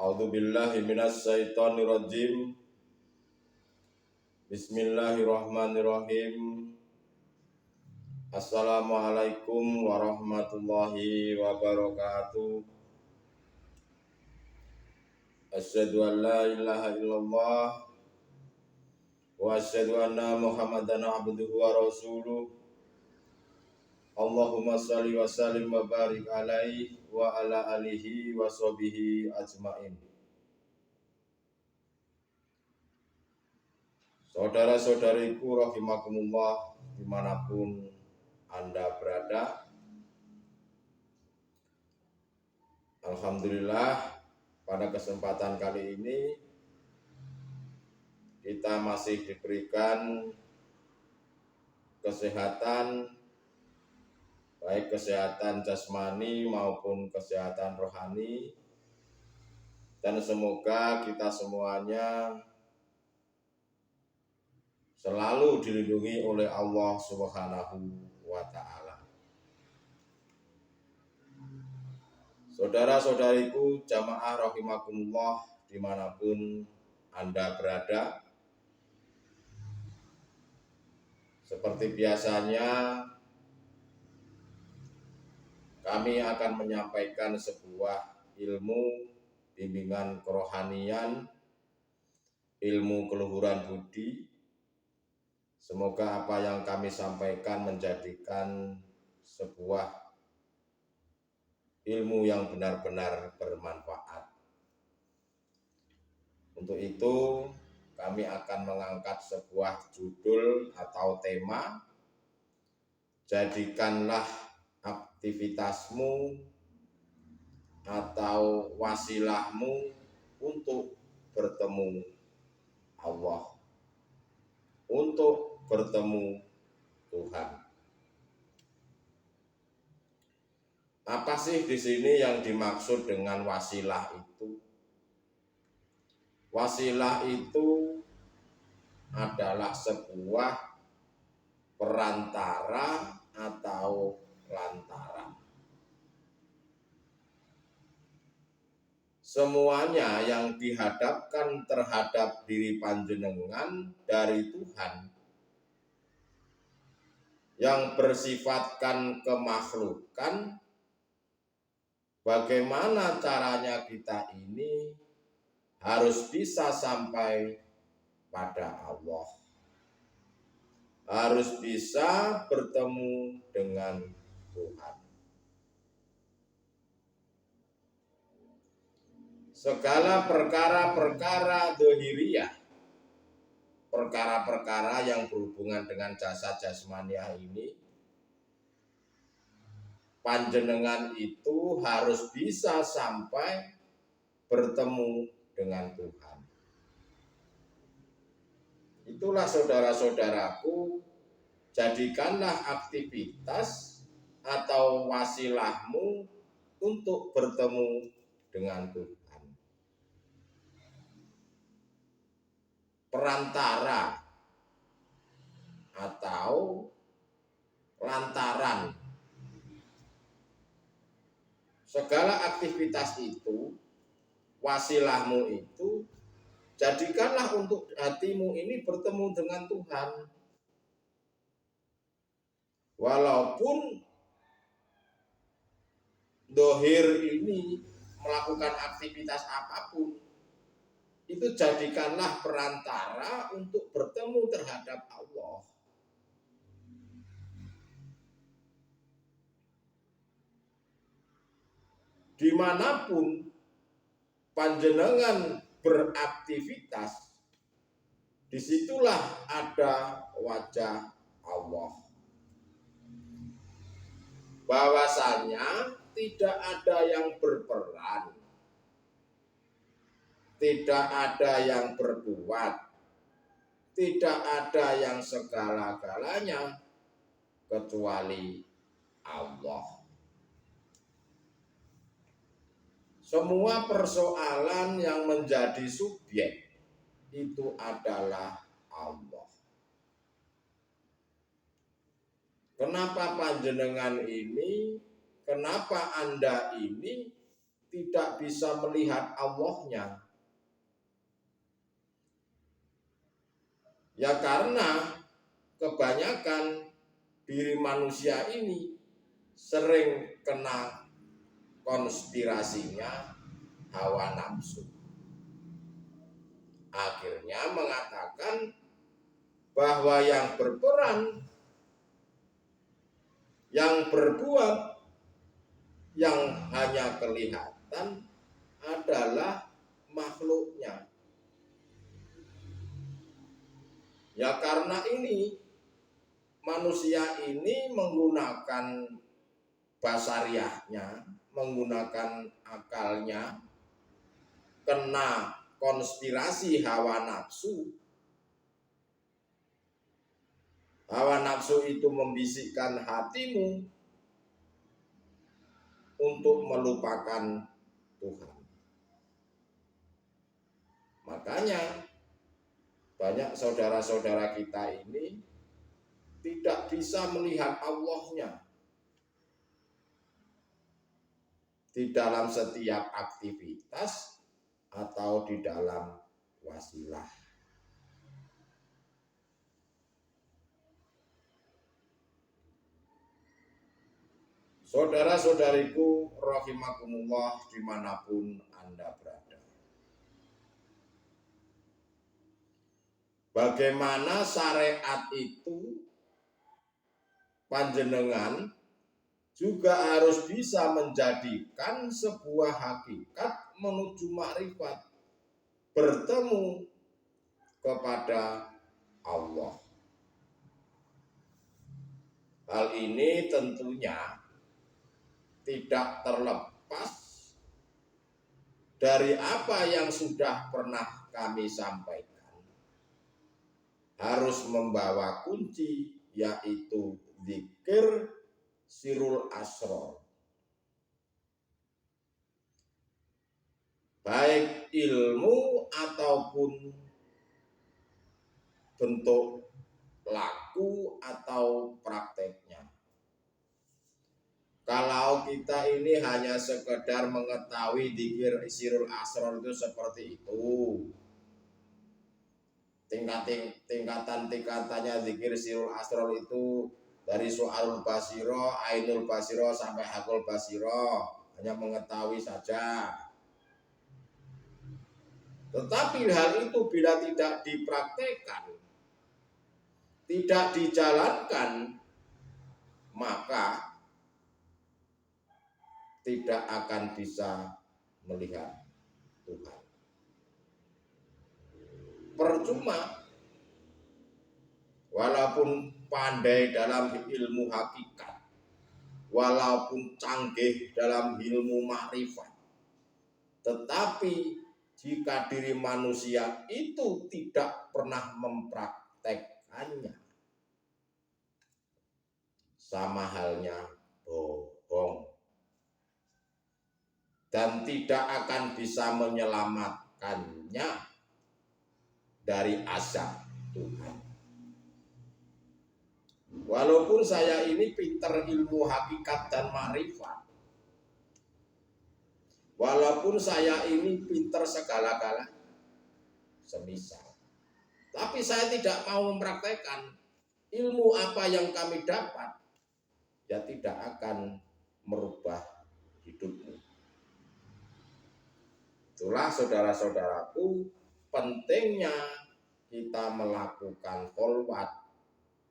A'udzu billahi minasy syaithanir rajim. Bismillahirrahmanirrahim. Assalamualaikum warahmatullahi wabarakatuh. Asyhadu an la ilaha illallah wa asyhadu anna Muhammadan abduhu wa rasuluh. Allahumma shalli wa sallim wa barik alaihi wa ala alihi wa sahbihi ajmain. Saudara-saudariku rahimakumullah dimanapun Anda berada, alhamdulillah pada kesempatan kali ini kita masih diberikan kesehatan, baik kesehatan jasmani maupun kesehatan rohani, dan semoga kita semuanya selalu dilindungi oleh Allah Subhanahu wa Ta'ala. Saudara-saudariku jamaah rahimakumullah dimanapun Anda berada, seperti biasanya kami akan menyampaikan sebuah ilmu bimbingan kerohanian, ilmu keluhuran budi. Semoga apa yang kami sampaikan menjadikan sebuah ilmu yang benar-benar bermanfaat. Untuk itu kami akan mengangkat sebuah judul atau tema, jadikanlah aktivitasmu atau wasilahmu untuk bertemu Allah, untuk bertemu Tuhan. Apa sih di sini yang dimaksud dengan wasilah itu? Wasilah itu adalah sebuah perantara atau lantaran. Semuanya yang dihadapkan terhadap diri panjenengan dari Tuhan, yang bersifatkan kemakhlukan, bagaimana caranya kita ini harus bisa sampai pada Allah, harus bisa bertemu dengan Tuhan. Segala perkara-perkara dohiriyah, perkara-perkara yang berhubungan dengan jasad jasmaniah ini, panjenengan itu harus bisa sampai bertemu dengan Tuhan. Itulah saudara-saudaraku, jadikanlah aktivitas atau wasilahmu untuk bertemu dengan Tuhan. Perantara atau lantaran. Segala aktivitas itu, wasilahmu itu, jadikanlah untuk hatimu ini bertemu dengan Tuhan. Walaupun dohir ini melakukan aktivitas apapun, itu jadikanlah perantara untuk bertemu terhadap Allah. Dimanapun panjenengan beraktivitas, disitulah ada wajah Allah. Bahwasanya tidak ada yang berperan, tidak ada yang berbuat, tidak ada yang segala-galanya kecuali Allah. Semua persoalan yang menjadi subjek itu adalah Allah. Kenapa panjenengan ini, kenapa Anda ini tidak bisa melihat Allahnya? Ya karena kebanyakan diri manusia ini sering kena konspirasinya hawa nafsu. Akhirnya mengatakan bahwa yang berperan, yang berbuat, yang hanya kelihatan adalah makhluknya. Ya karena ini manusia ini menggunakan basariahnya, menggunakan akalnya, kena konspirasi hawa nafsu. Hawa nafsu itu membisikkan hatimu untuk melupakan Tuhan. Makanya banyak saudara-saudara kita ini tidak bisa melihat Allahnya di dalam setiap aktivitas atau di dalam wasilah. Saudara-saudariku rahimakumullah dimanapun Anda berada. Bagaimana syariat itu panjenengan juga harus bisa menjadikan sebuah hakikat menuju makrifat, bertemu kepada Allah. Hal ini tentunya tidak terlepas dari apa yang sudah pernah kami sampaikan. Harus membawa kunci, yaitu dzikir sirul asrar. Baik ilmu ataupun bentuk laku atau prakteknya. Kalau kita ini hanya sekedar mengetahui dzikir sirul asrar itu seperti itu, tingkatan-tingkatannya dzikir sirul asrar itu dari soal basiro, ainul basiro sampai hakul basiro, hanya mengetahui saja. Tetapi hal itu bila tidak dipraktekkan, tidak dijalankan, maka tidak akan bisa melihat Tuhan. Percuma, walaupun pandai dalam ilmu hakikat, walaupun canggih dalam ilmu makrifat, tetapi jika diri manusia itu tidak pernah mempraktekkannya, sama halnya bohong dan tidak akan bisa menyelamatkannya dari azab Tuhan. Walaupun saya ini pinter ilmu hakikat dan makrifat, walaupun saya ini pinter segala-galanya, semisal, tapi saya tidak mau mempraktekkan ilmu apa yang kami dapat, ya tidak akan merubah hidupmu. Itulah saudara-saudaraku, pentingnya kita melakukan kholwat,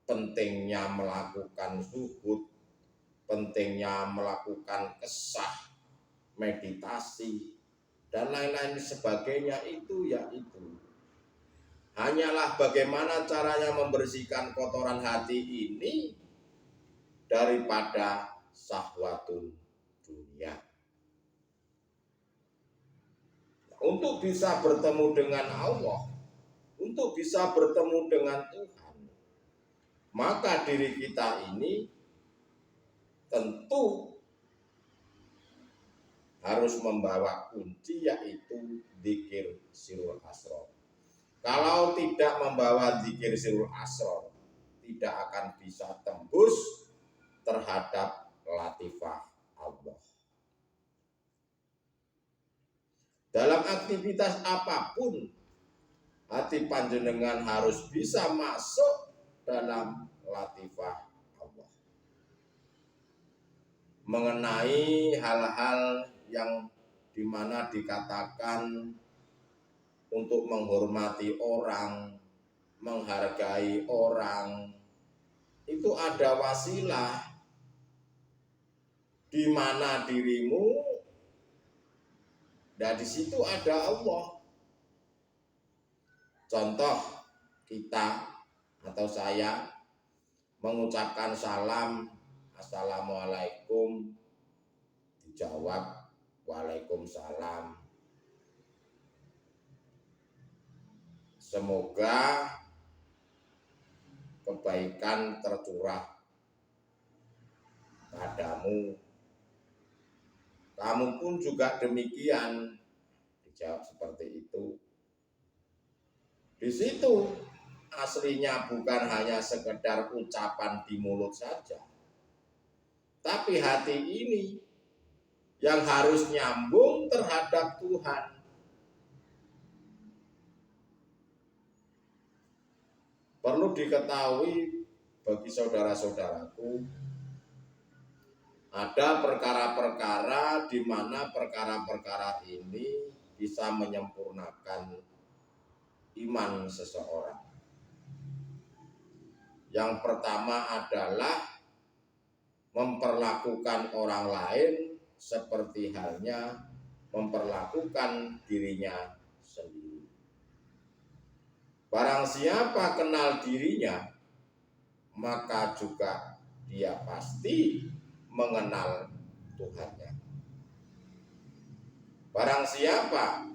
pentingnya melakukan zuhud, pentingnya melakukan kesah, meditasi, dan lain-lain sebagainya itu yaitu hanyalah bagaimana caranya membersihkan kotoran hati ini daripada syahwatun dunia. Untuk bisa bertemu dengan Allah, untuk bisa bertemu dengan Tuhan, maka diri kita ini tentu harus membawa kunci, yaitu dzikir sirul asrar. Kalau tidak membawa dzikir sirul asrar, tidak akan bisa tembus terhadap latifah Allah. Dalam aktivitas apapun, hati panjenengan harus bisa masuk dalam latifah Allah. Mengenai hal-hal yang dimana dikatakan untuk menghormati orang, menghargai orang, itu ada wasilah di mana dirimu, dan di situ ada Allah. Contoh, kita atau saya mengucapkan salam, assalamualaikum, dijawab waalaikumsalam. Semoga kebaikan tercurah padamu. Kamu pun juga demikian, dijawab seperti itu. Di situ aslinya bukan hanya sekedar ucapan di mulut saja, tapi hati ini yang harus nyambung terhadap Tuhan. Perlu diketahui bagi saudara-saudaraku, ada perkara-perkara di mana perkara-perkara ini bisa menyempurnakan iman seseorang. Yang pertama adalah memperlakukan orang lain seperti halnya memperlakukan dirinya sendiri. Barang siapa kenal dirinya, maka juga dia pasti mengenal Tuhannya. Barang siapa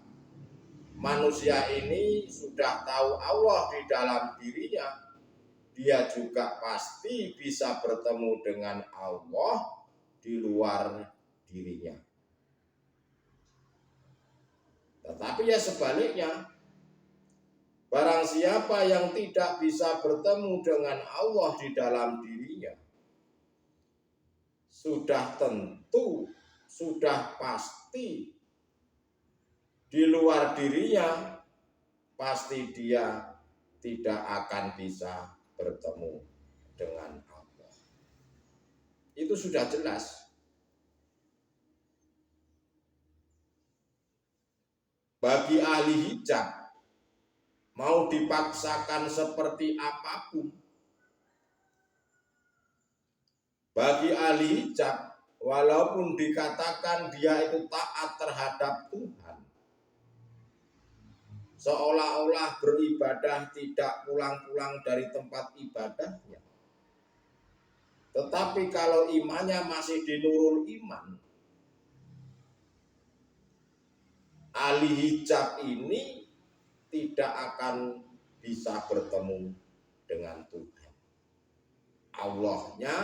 manusia ini sudah tahu Allah di dalam dirinya, dia juga pasti bisa bertemu dengan Allah di luar dirinya. Tetapi ya sebaliknya, barang siapa yang tidak bisa bertemu dengan Allah di dalam dirinya, sudah tentu, sudah pasti di luar dirinya, pasti dia tidak akan bisa bertemu dengan Allah. Itu sudah jelas. Bagi ahli hijab, mau dipaksakan seperti apapun, bagi ahli hijab, walaupun dikatakan dia itu taat terhadap Tuhan, seolah-olah beribadah tidak pulang-pulang dari tempat ibadahnya, tetapi kalau imannya masih di nurul iman, ahli hijab ini tidak akan bisa bertemu dengan Tuhan. Allahnya,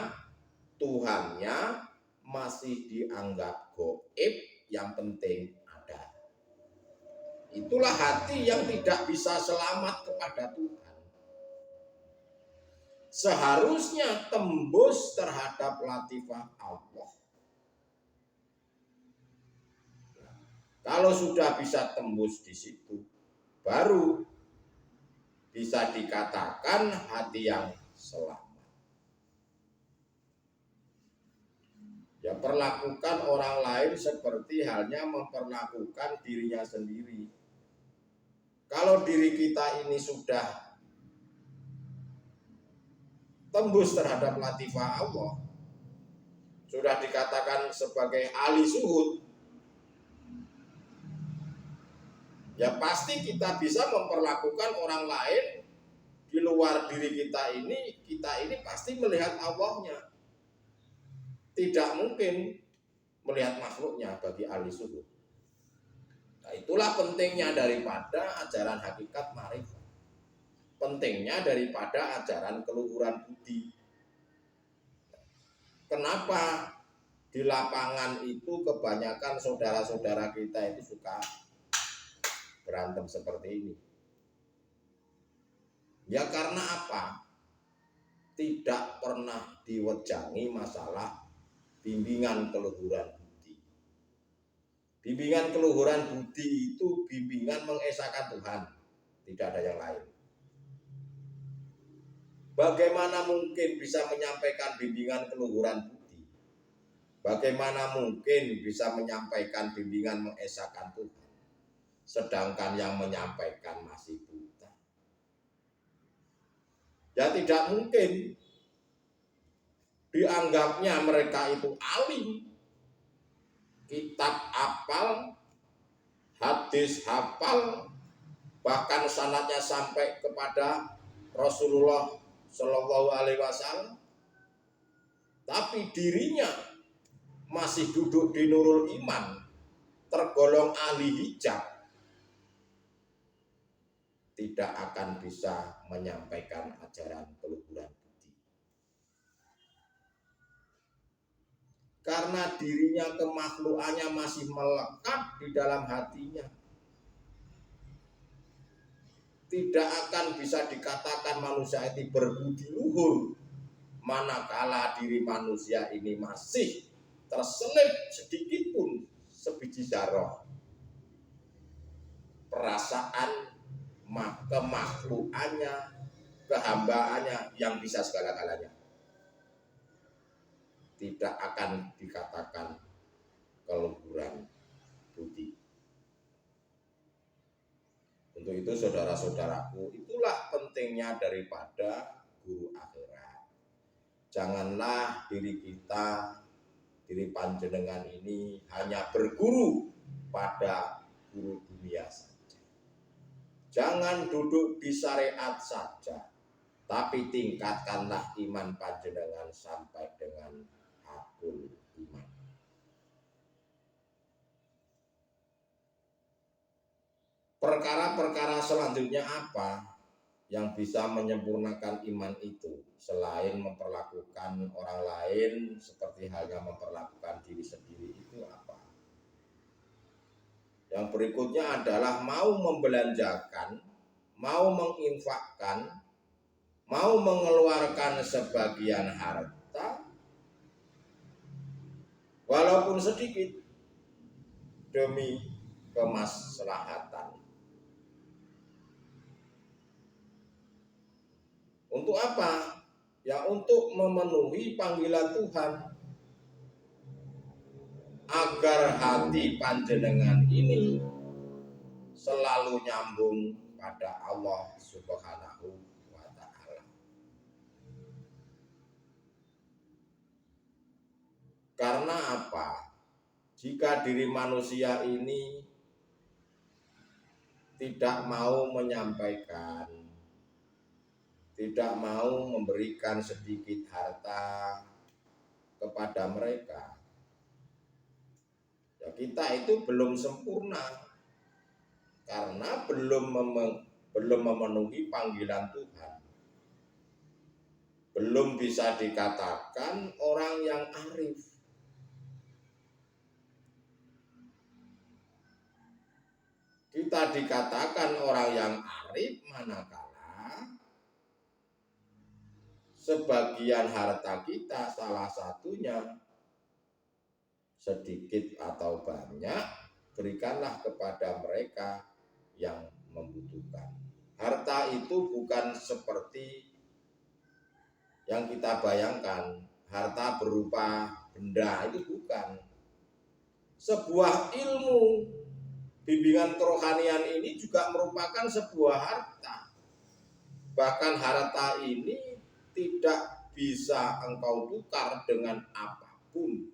Tuhannya masih dianggap gaib, yang penting ada. Itulah hati yang tidak bisa selamat kepada Tuhan. Seharusnya tembus terhadap latifah Allah. Kalau sudah bisa tembus di situ, baru bisa dikatakan hati yang selamat. Ya, perlakukan orang lain seperti halnya memperlakukan dirinya sendiri. Kalau diri kita ini sudah tembus terhadap latifah Allah, sudah dikatakan sebagai ahli suhud, ya pasti kita bisa memperlakukan orang lain di luar diri kita ini pasti melihat Allahnya. Tidak mungkin melihat makhluknya bagi ahli suhud. Nah, itulah pentingnya daripada ajaran hakikat ma'rifat. Pentingnya daripada ajaran keluhuran budi. Kenapa di lapangan itu kebanyakan saudara-saudara kita itu suka berantem seperti ini? Ya karena apa? Tidak pernah diwejangi masalah bimbingan keluhuran budi. Bimbingan keluhuran budi itu bimbingan mengesahkan Tuhan, tidak ada yang lain. Bagaimana mungkin bisa menyampaikan bimbingan keluhuran budi? Bagaimana mungkin bisa menyampaikan bimbingan mengesahkan Tuhan? Sedangkan yang menyampaikan masih buta. Ya tidak mungkin. Dianggapnya mereka itu alim, kitab hafal, hadis hafal, bahkan sanadnya sampai kepada Rasulullah Shallallahu Alaihi Wasallam, tapi dirinya masih duduk di Nurul Iman, tergolong ahli hijab, tidak akan bisa menyampaikan ajaran keluhuran budi. Karena dirinya kemakhlukannya masih melekat di dalam hatinya. Tidak akan bisa dikatakan manusia itu berbudi luhur manakala diri manusia ini masih terselip sedikit pun sebiji zarah perasaan kemakhlukannya, kehambaannya yang bisa segala-galanya. Tidak akan dikatakan keluhuran budi. Untuk itu saudara-saudaraku, itulah pentingnya daripada guru akhirat. Janganlah diri kita, diri panjenengan ini hanya berguru pada guru dunia saja. Jangan duduk di syariat saja, tapi tingkatkanlah iman panjenengan sampai dengan hakul iman. Perkara-perkara selanjutnya apa yang bisa menyempurnakan iman itu selain memperlakukan orang lain seperti halnya memperlakukan diri sendiri itu apa? Yang berikutnya adalah mau membelanjakan, mau menginfakkan, mau mengeluarkan sebagian harta walaupun sedikit demi kemaslahatan. Untuk apa? Ya untuk memenuhi panggilan Tuhan. Agar hati panjenengan ini selalu nyambung pada Allah Subhanahu wa Ta'ala. Karena apa? Jika diri manusia ini tidak mau menyampaikan, tidak mau memberikan sedikit harta kepada mereka, ya kita itu belum sempurna karena belum memenuhi panggilan Tuhan. Belum bisa dikatakan orang yang arif. Kita dikatakan orang yang arif manakala sebagian harta kita, salah satunya sedikit atau banyak, berikanlah kepada mereka yang membutuhkan. Harta itu bukan seperti yang kita bayangkan, harta berupa benda, itu bukan. Sebuah ilmu bimbingan kerohanian ini juga merupakan sebuah harta. Bahkan harta ini tidak bisa engkau tukar dengan apapun,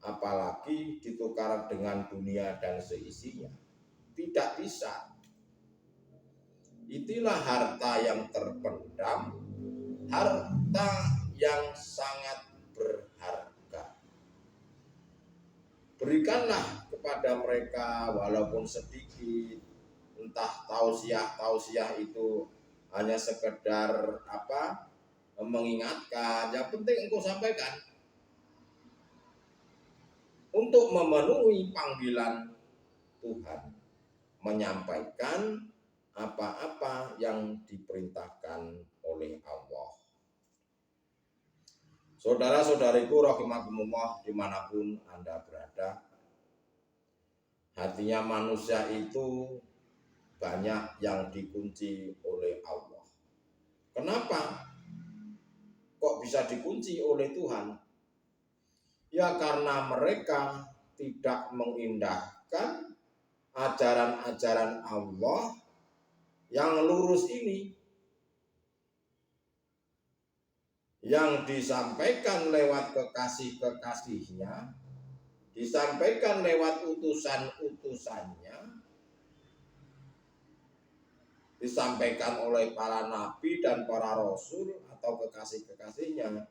apalagi ditukar dengan dunia dan seisinya. Tidak bisa. Itulah harta yang terpendam, harta yang sangat berharga. Berikanlah kepada mereka walaupun sedikit, entah tausiah itu hanya sekedar mengingatkan, yang penting engkau sampaikan untuk memenuhi panggilan Tuhan, menyampaikan apa-apa yang diperintahkan oleh Allah. Saudara-saudariku rahimakumullah dimanapun Anda berada, hatinya manusia itu banyak yang dikunci oleh Allah. Kenapa kok bisa dikunci oleh Tuhan? Ya karena mereka tidak mengindahkan ajaran-ajaran Allah yang lurus ini, yang disampaikan lewat kekasih-kekasihnya, disampaikan lewat utusan-utusannya, disampaikan oleh para nabi dan para rasul atau kekasih-kekasihnya.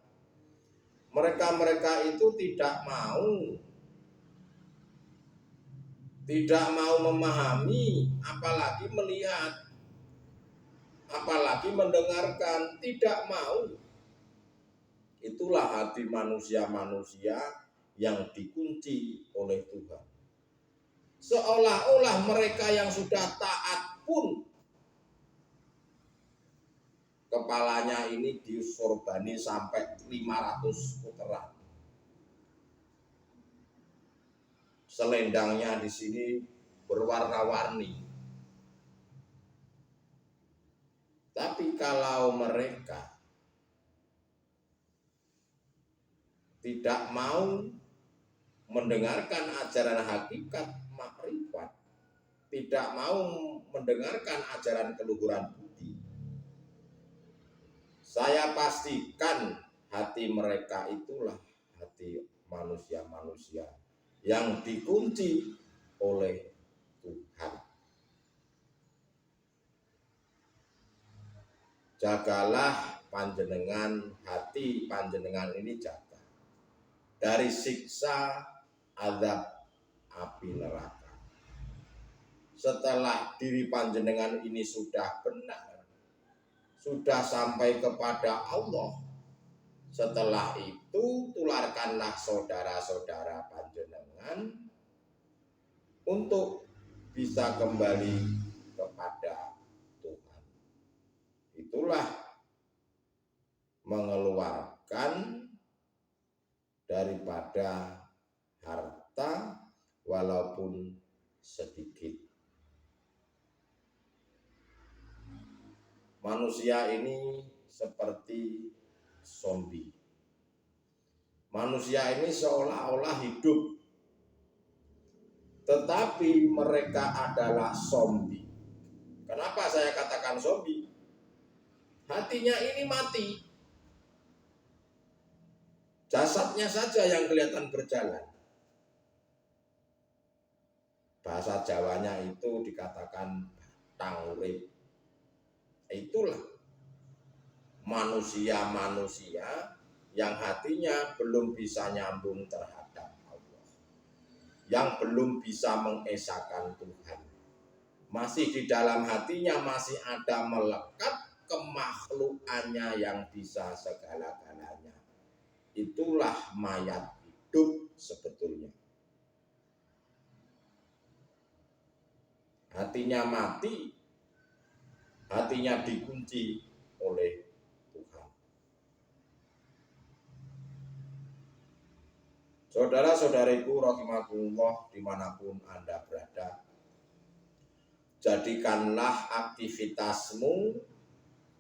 Mereka-mereka itu tidak mau memahami, apalagi melihat, apalagi mendengarkan, tidak mau. Itulah hati manusia-manusia yang dikunci oleh Tuhan. Seolah-olah mereka yang sudah taat pun kepalanya ini disorbani sampai 500 putaran. Selendangnya di sini berwarna-warni. Tapi kalau mereka tidak mau mendengarkan ajaran hakikat makrifat, tidak mau mendengarkan ajaran keluhuran budi, saya pastikan hati mereka itulah hati manusia-manusia yang dikunci oleh Tuhan. Jagalah panjenengan, hati panjenengan ini jaga dari siksa azab api neraka. Setelah diri panjenengan ini sudah benar, sudah sampai kepada Allah, setelah itu tularkanlah saudara-saudara panjenengan untuk bisa kembali kepada Tuhan. Itulah mengeluarkan daripada harta walaupun sedikit. Manusia ini seperti zombie. Manusia ini seolah-olah hidup, tetapi mereka adalah zombie. Kenapa saya katakan zombie? Hatinya ini mati. Jasadnya saja yang kelihatan berjalan. Bahasa Jawanya itu dikatakan batang urip. Itulah manusia-manusia yang hatinya belum bisa nyambung terhadap Allah, yang belum bisa mengesahkan Tuhan. Masih di dalam hatinya masih ada melekat kemakhlukannya yang bisa segala-galanya. Itulah mayat hidup sebetulnya. Hatinya mati, hatinya dikunci oleh Tuhan. Saudara-saudariku rahimakumullah dimanapun Anda berada, jadikanlah aktivitasmu,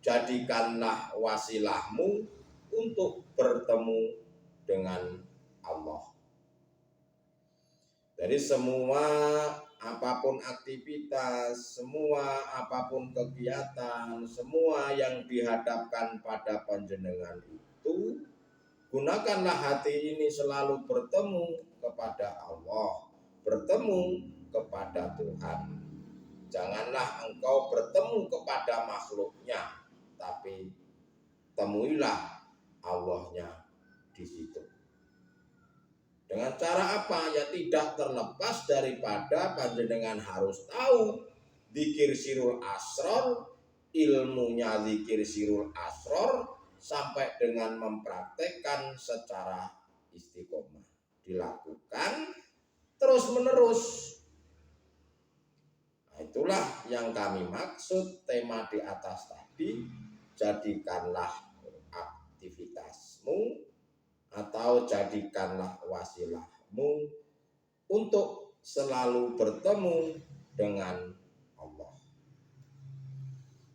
jadikanlah wasilahmu untuk bertemu dengan Allah. Jadi semua apapun aktivitas, semua apapun kegiatan, semua yang dihadapkan pada panjenengan itu, gunakanlah hati ini selalu bertemu kepada Allah, bertemu kepada Tuhan. Janganlah engkau bertemu kepada makhluknya, tapi temuilah Allahnya di situ. Dengan cara apa? Ya tidak terlepas daripada panjenengan harus tahu dzikir sirul asror, ilmunya dzikir sirul asror, sampai dengan mempraktekkan secara istiqomah. Dilakukan terus menerus. Nah, itulah yang kami maksud tema di atas tadi. Jadikanlah aktivitasmu atau jadikanlah wasilahmu untuk selalu bertemu dengan Allah.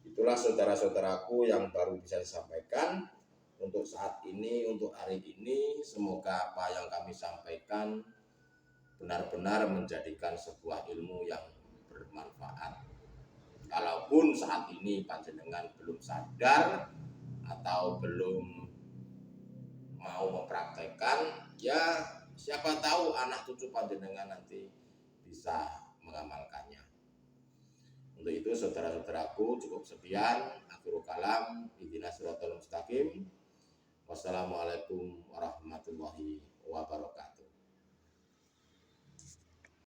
Itulah saudara-saudaraku yang baru bisa disampaikan untuk saat ini, untuk hari ini. Semoga apa yang kami sampaikan benar-benar menjadikan sebuah ilmu yang bermanfaat. Kalaupun saat ini panjenengan belum sadar atau belum mau mempraktekkan, ya siapa tahu anak cucu panjenengan nanti bisa mengamalkannya. Untuk itu saudara-saudaraku cukup sekian. Akhirul kalam, ihdinas siratal mustaqim. Wassalamualaikum warahmatullahi wabarakatuh.